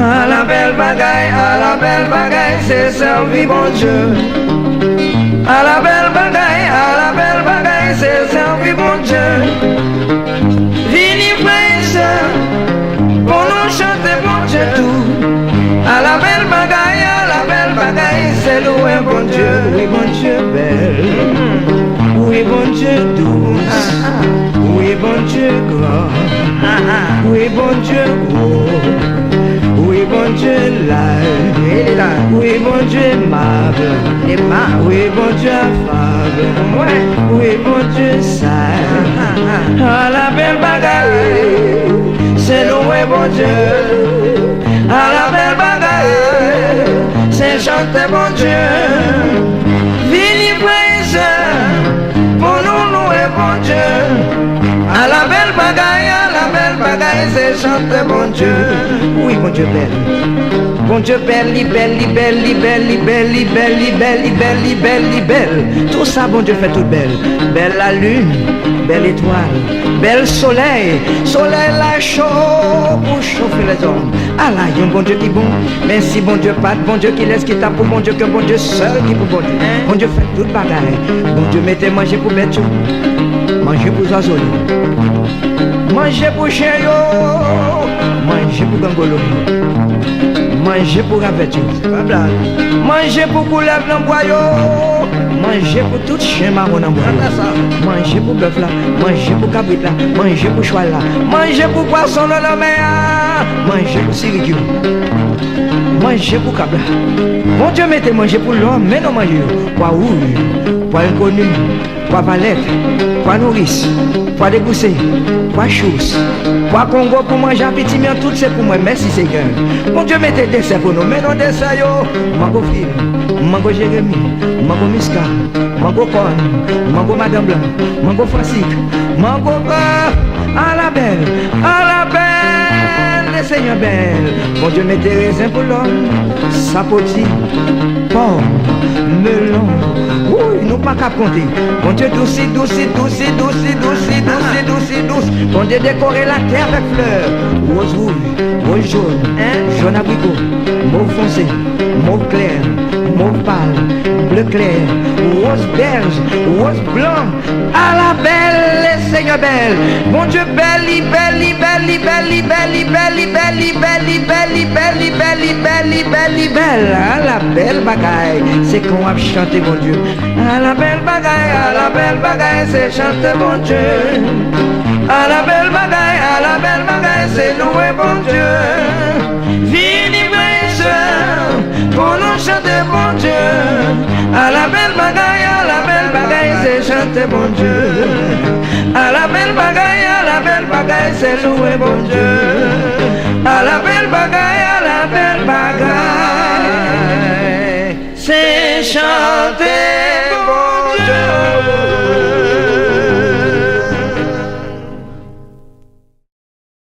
À la belle bagaille, c'est servi bon Dieu. À la belle bagaille, c'est servi bon Dieu. Vini frère, pour nous chanter bon Dieu tout. À la belle bagaille, c'est louer bon Dieu. Oui bon Dieu belle, oui bon Dieu douce, oui bon Dieu grand, oui bon Dieu gros. Oui, bon Dieu, là, oui, bon Dieu, aimable, oui, bon Dieu, affable, oui, bon Dieu, sage. À la belle bagaille, c'est louer bon Dieu. À la belle bagaille, c'est chanter bon Dieu. Vini praise pour nous louer bon Dieu. À la belle bagaille, c'est chanter bon Dieu. Oui, bon Dieu belle. Bon Dieu belle, belle. Tout ça, bon Dieu fait tout belle. Belle la lune, belle étoile, belle soleil. Soleil la chaud pour chauffer les hommes. Ah là, il y a un bon Dieu qui est bon. Merci bon Dieu, pas de bon Dieu qui laisse qui tape pour bon Dieu, que bon Dieu seul qui pour bon Dieu. Bon Dieu fait toute bagaille. Bon Dieu mettez manger pour bête, manger pour oiseaux, manger pour chien, manger pour gangolo, manger pour ravetu, manger pour couleuvre dans bois, manger pour tout chien marron dans bois, manger pour bœuf là, manger pour cabrit là, manger pour cheval là, manger pour poisson dans la mer, manger pour siricule, manger pour cabra. Bon Dieu mettez manger pour l'homme, mais non manger pois rouge, pois inconnu, pois valette, pois nourrice, pois dégoussé, pois chousse, pois Congo pour manger petit, mais tout c'est pour moi, merci Seigneur. Bon Dieu mettez dessert pour nous, mais non dessert yo, mango fil, mango Jérémie, mango Miska, mango corn, mango Madame Blanc, mango Francisque, mango à la belle, les Seigneurs belles. Bon Dieu mettez raisin pour l'homme, sapoti, pomme, melon. Oui, nous pas qu'à compter. Bon Dieu douce. Bon Dieu décorer la terre avec fleurs. Rose rouge, rose jaune, jaune abricot, mauve foncé, mauve clair, mauve pâle, bleu clair, rose berge, rose blanc. À la belle, les Seigneurs belles. Bon Dieu belle. À la belle bagaille, c'est qu'on va chanter bon Dieu. À la belle bagaille, c'est chanter bon Dieu. À la belle bagaille, c'est louer bon Dieu. Vini praise pour nous chanter bon Dieu. À la belle bagaille, c'est chanter bon Dieu. À la belle bagaille, c'est louer bon Dieu. À la belle bagaille, c'est chanter